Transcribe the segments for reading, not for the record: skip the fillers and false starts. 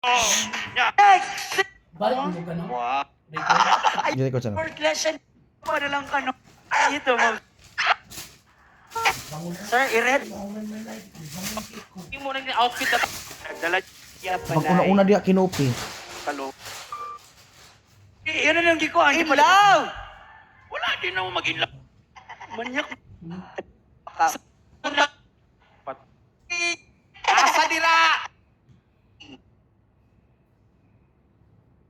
Next! Balik mo ka, no? Wow. Ay, Hindi ko siya. fourth lesson. Para lang ka, no? Ay, ito mo. Sir, i-red. Hindi mo na yung outfit na Dala niya pa Pag una-una diya kinupi. Kalo. Yun na lang giko. In love! Wala din ako mag-in love. Manyak. Asa dira!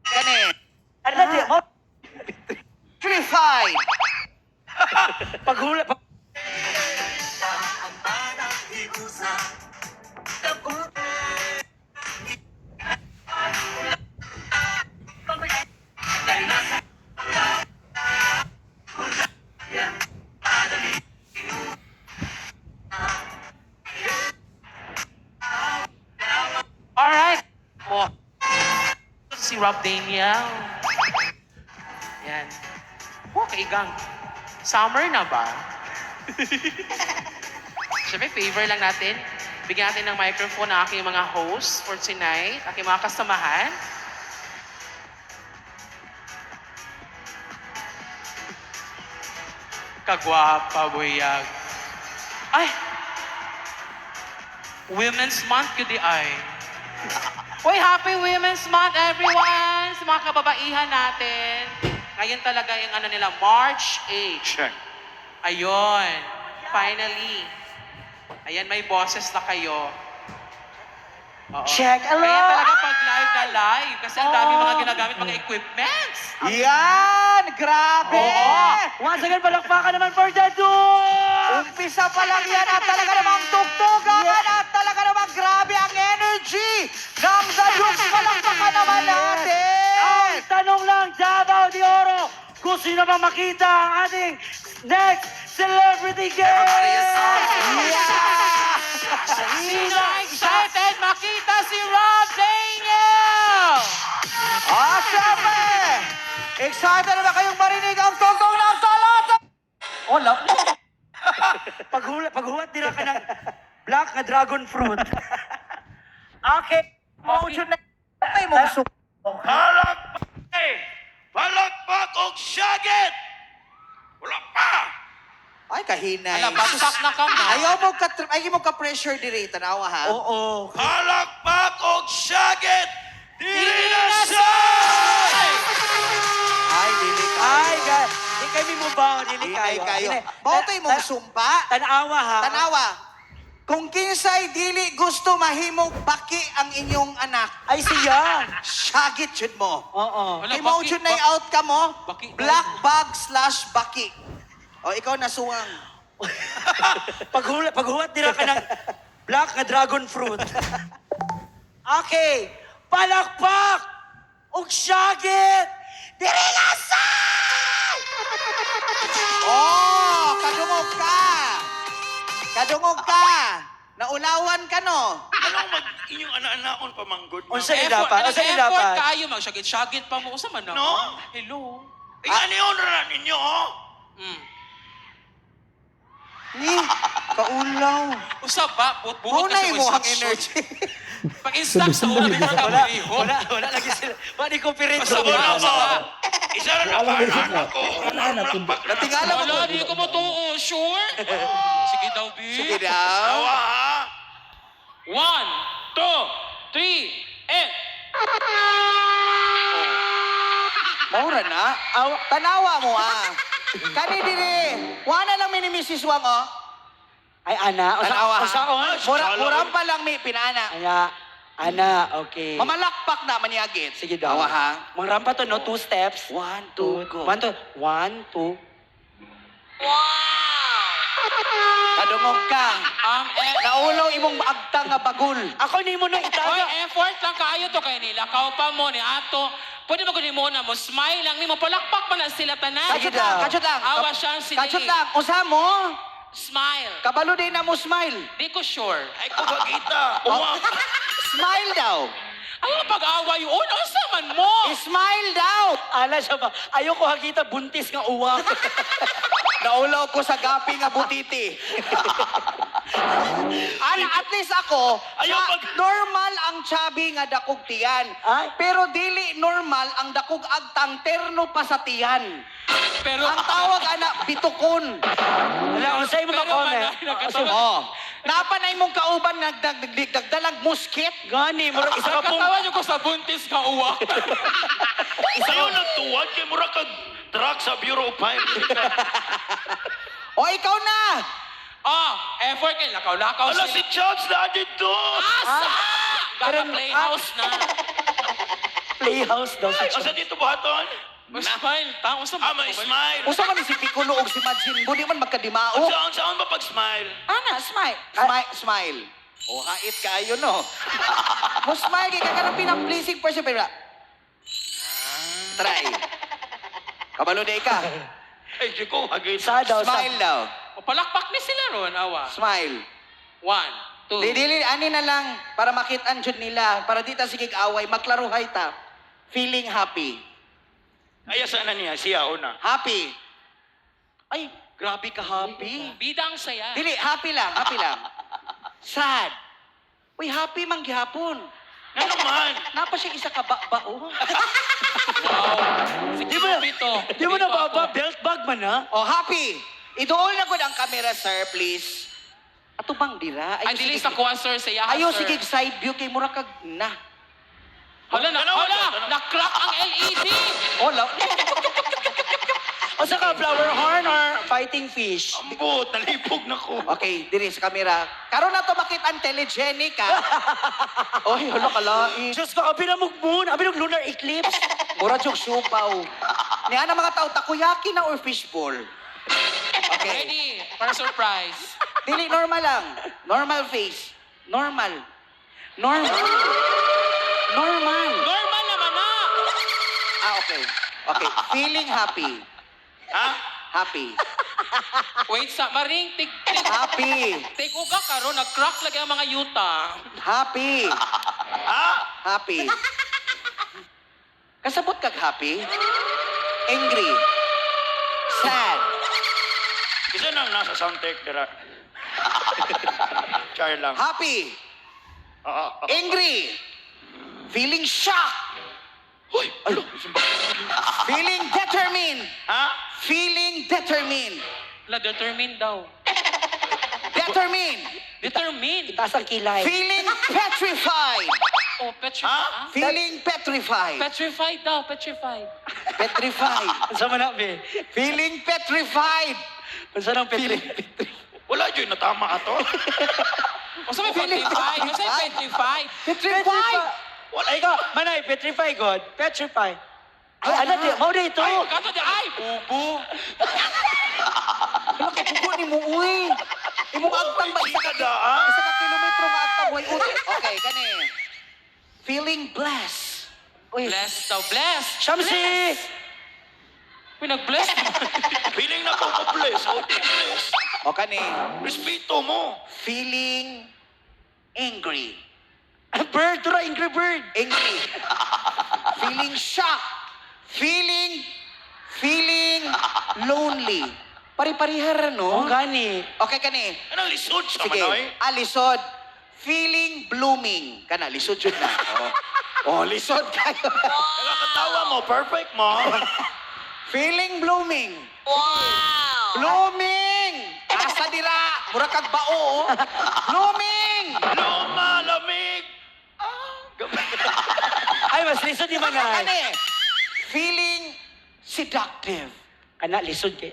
Kani, Ano na di? Oh, purified! paghula. Alright! Oh. Si Rob Daniel. Yan. Okay, gang. Summer na ba? Siyempre, favor lang natin. Bigyan natin ng microphone ang aking mga hosts for tonight, aking mga kasamahan. Kagwapa, buyag. Ay! Women's Month, kudi ay. Uy, Happy Women's Month, everyone! Sa mga kababaihan natin. Ngayon talaga yung ano nila, March 8. Ayun. Finally. Ayan, may boses na kayo. Oo. Check, hello! Kaya talaga pag live na live. Kasi ang dami mga ginagamit, mga equipments. Yan! Grabe! Oo. Once again, palakpakan naman for the dude! Umpisa pa lang yan at talaga namang tugtugan at talaga namang grabe ang energy ng The Dukes. Palakpakan naman natin! Ang tanong lang, Davao de Oro, kung sino ba makita ang ating next celebrity guest! Sino excited makita si Rob Daniel? Siyempre, excited na ba kayong marinig ang tugtog ng salata? Oh, paghuwat nila ka ng black na dragon fruit. Okay. Motion na ay mo gusto. Palakpak o syagit! Wala pa! Ay, kahinay. Ala, bagsak na ka na. Ayaw mo ka-pressure diri, tanawa ha? Oo. Palakpak o syagit! Ay, dili kayo. Ay, guys. Di kami mo ba? Dili Dili kayo. kayo. Dili. Mautoy mong sumpa. Tanawa ha. Tanawa. Kung kinsay dili gusto mahimong baki ang inyong anak, Ay, siya. syagit yun mo. Oo. Wala, Imo baki- yun na yung outcome mo, baki- black bag / baki. O, ikaw nasuwang. Paghuwat nila ka ng black na dragon fruit. Okay. Palakpak! Og syagit! Dirigasan! Oh, kadungog ka. Kadungog ka. Naulawan ka, no? Anong inyong anak-anakon pamanggod? Unsa ni dapat? Unsa ni Effort dapat? kayo, mag-syagit-syagit pa mo. Usa man na? No? Hello? Ano yun na ninyo, oh? Mm. Ni, kaulaw. Usa ba? Buhot Maunay mo ang usa- energy. Pag instant sa una, bigla ka Wala, maihon. wala lagi sila. Wala ni copyright. Basta Ano wala mo? sa... Isa na napaanak ko. Natingala mo. Wala, di ko matuo. Sure? Sige daw, B. Sige daw. Tawa, ha? 1, 2, 3, and... Maura na. Tanawa mo, Kani diri. Wala lang minimisis wang, oh. Ay, ana. Tanawa, Usaon? Murang pa lang mi pinana. Ana. Ana, okay. Mamalakpak na maniagit. Sige daw. Awa, ha? Mangrampa to, no? 2 steps. 1, 2, go. 1, 2. 1, 2. Kadungog ka. Naulaw imong agtang nga bagul. Ako ni mo na Oy, itaga. effort lang kaayo to kay nila. Kaupa mo ni ato. Pwede mo kunin mo na mo. Smile lang ni mo. Palakpak pa na sila tanan. Kachot lang, kachot lang. Awa siya ang sinili. Kachot lang. Usa mo. Smile. Kabalo din na mo smile. Di ko sure. Ay, ko bakita. Uwak. Smile daw. Ayaw pag-away yun. Asa man mo? Smile daw. Ala siya ba? Ayoko hagita buntis nga uwak. Naulaw ko sa gapi nga butiti. At least ako, Ayaw normal ang chubby nga dakog tiyan. Ay. Pero dili normal ang dakog agtang terno pa sa tiyan. Pero, Ang tawag ana bitukon. Wala, sa'yo mo pero comment. manay, Oh. Napanay mong kauban nagdalag musket. Gani, murag isa ka pong... Nagkatawa niyo ko sa buntis ka uwa. Sa'yo nagtuwad kay mura kag truck sa Bureau of Fire. O ikaw na. Effort kayo. Lakaw-lakaw Ala si Charles na dito. Asa! Gata playhouse na. Playhouse daw sa Asa dito buhaton? Smile. Tao sa Smile. Usa man ni si Piccolo og si Majin Budi man magkadimao. Saan ba pag-smile? Ana, smile. Smile. O hait kaayo no. Mo smile kay ka pinang-pleasing person pero. Try. Kabalo day ka. Ay, di ko hagit. Sa daw, sa... Smile daw. Palakpak ni sila ron, awa. Smile. 1, 2. Dili ani na lang para makitaan jud nila para di ta sige away maklaruhay ta. Feeling happy. Ay, saan na niya? Siya, una. Happy. Ay, grabe ka happy. Bida ang saya. Dili, happy lang. Sad. Uy, happy man gihapon. Ano man? Napa siya isa ka bao. Wow. Si Di mo na, Cupito. di mo na Cupito baba, ako. belt bag man ha? Oh, happy. Idool na gud ang camera, sir, please. Ato bang dira? Ay, dili sa kuha, sir. Sa yaha, Ayaw sir. sige side view kay mura kag na. Hala, Dalawa, hala! dalawa. Na-crack ang LED! Oh, law. O saka flower horn or fighting fish? Ambot, nalipog na ko. Okay, diri sa camera. Karon na to makita ang telegenic, ha? Oy, hala kalain. Diyos ko, abi na moon, abi ng lunar eclipse. Mura jog siupaw. Niya na mga tao, takoyaki na or fishball? Okay. Ready for a surprise. Dili, normal lang. Normal face. Normal. Normal. Normal naman na! Okay. Okay. Feeling happy. Ha? Happy. Wait sa maring, Happy. tig uga karon nag-crack lagi ang mga yuta. Happy. Ha? Happy. Kasabot kag happy? Angry. Sad. Isa nang nasa sound tech, tira. Char lang. Happy. Angry. Feeling shocked. Uy, alo. Feeling determined. Ha? Feeling determined. La determined daw. Determined. Determined. Taas ang kilay. Feeling petrified. Oh, petrified. Ha? Feeling petrified. Petrified daw, petrified. Petrified. Ang sama na, be. Feeling petrified. Ang sama ng petri. Wala dyan, natama ato. O sa may petrified? O sa may petrified? Petrified. Wala Ay, ikaw, manay, petrify, God. Petrify. Ay, ano, di, mau na ito. Ay, kato di, ay, bubu. Ano ka bugo ni mo, uy? Imong agtang ba? Isa ka kilometro nga agtang, way uti. Okay, kani. Feeling blessed. Uy, Bless daw, bless. Shamsi! Uy, nag-bless. Feeling na ko bless. O, bless. o kani. Respeto mo. Feeling angry. Bird, tura, angry bird. Angry. Feeling shocked. Feeling lonely. Pari-parihar, Oh, no? gani. Okay, kani. Anong lisod sa Sige. manoy? Lisod. Feeling blooming. Kana, lisod yun na. Oh, lisod kayo. Nakakatawa mo, perfect mo. Feeling blooming. Wow! Blooming! Asa dira? Mura kag bao. oh. Blooming! Luma, lamig. Ay, mas lisod di manay. Kani. Feeling seductive. Kana, lisod kay.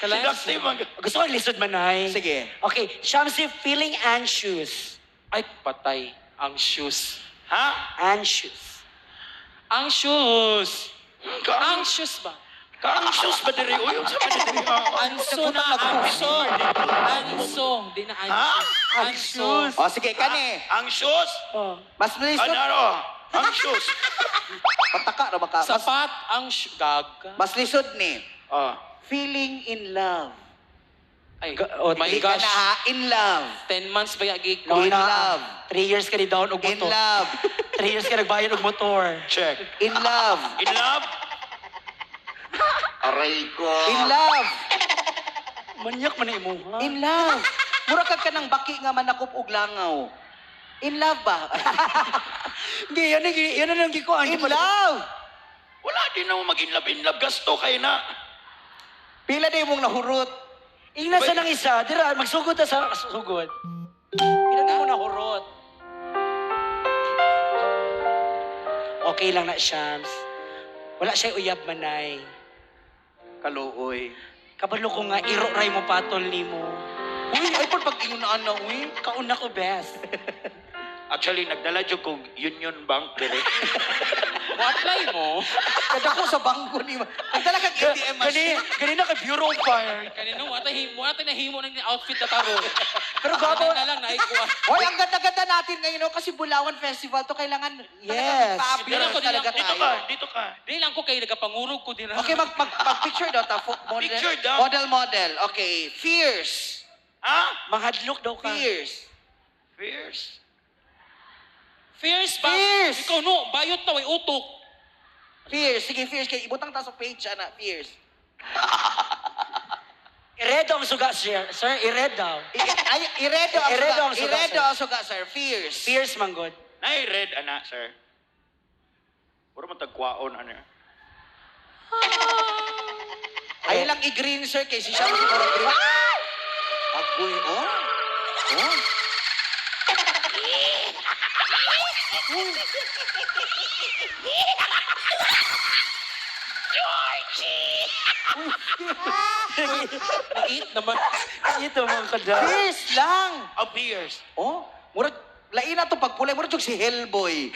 Seductive ang... Gusto ko lisod manay. Sige. Okay, Shamsi, feeling anxious. Ay, patay. Ang shoes. Ha? Anxious. Ang shoes. Kaang Anxious ba? shoes ba diri? Uy, yung sabi diri. Anso na, anso. Anso. Di na Ha? anso. Anso. O, sige, kani. Ang shoes? Oh. Mas lisod. Ano? Ang shoes. Pataka na baka. Mas, Sapat ang gaga. mas lisod ni. Ah. Feeling in love. Ay, Oh, my Hindi ka gosh. na ha? In love. 10 months ba yagig No, ko? in love. 3 years ka ni down og In motor. love. 3 years ka nagbayad og motor. Check. In love. In love? Aray ko. In love. Manyak man na imuha. In love. Mura ka ng baki nga manakop og langaw. In love ba? Hindi, yan na lang gikuan. In love. Wala din na mo mag-inlove, gasto kayo na. Pila na mong nahurot. Ingna sa nang isa, dira, magsugod na sa sugod. Pila mo na hurot. Okay lang na, Shams. Wala siya uyab manay. Kaluoy. Kabalo ko nga, iro-ray mo patol ni mo. Uy, ay po pag ingon na ano, uy. Kauna ko, best. Actually, nagdala dyan kong Union Bank dire. Apply mo. Kada ko sa bangko ni mo. Nagdala kang ATM machine. Ganina ka Bureau of Fire. Kanino mo ata nahimo ng outfit na taro. Pero Gabo gabo, na lang naikuha. Hoy, ang ganda-ganda natin ngayon, no? Kasi Bulawan Festival to kailangan Yes. fabulous Dito talaga Dito tayo. ka, dito ka. Di lang ko kayo nagapangurog ko din. Okay, mag-picture daw ta. Model, Picture daw. Model. Okay, fierce. Ha? manghadlok daw ka. Fierce. Fierce. Fierce ba? Fierce. Ikaw no, bayot na way utok. Fierce. Sige, fierce. Kaya ibutang ta sa page, ana. Fierce. I-read daw ang suga, sir. Sir, i-read daw. Iredo ang Iredo suga. ang suga, Iredo sir. ang suga, sir. Fierce. Fierce man good. Nai-red, ana, sir. Puro mo tagkwaon, ano. Ay lang i-green, sir. Kaya siya mo siguro green. Agoy, oh. Oh. Eat naman. Ito mga kada. Fierce lang. Oh, fierce. Oh, murag lain na to pagpulay, murag yung si Hellboy.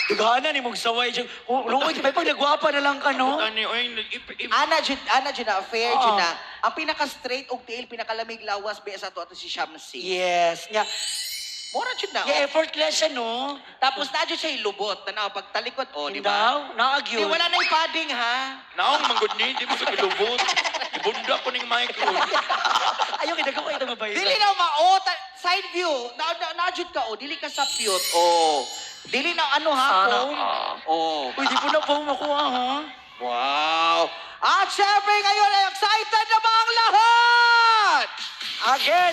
Dugana ni mong saway. Lungoy, may pag nagwapa na lang ka, no? Ano, oy, Ana Jud na affair Oo. Jud na. Ang pinaka straight og tiil pinakalamig lawas be sa ato si Shamsi. Yes. Nga. Mura Jud na. Yeah, Oh. effortless siya, no? Tapos na Jud siya ilubot na pagtalikod oh, di ba? Daw, Di naagyo. wala na yung padding ha. naong manggod ni, di mo sa kilubot. Ibunda ko ning micro. Ayaw, kinaga ko ito mabay. Dili na mao side view. Na Jud ka oh, dili ka sa cute. Oh. Dili na ano ha, Sana. phone. Oh. Uy, di po na po makuha, ha? Wow. At syempre ngayon ay excited na ba ang lahat? Again,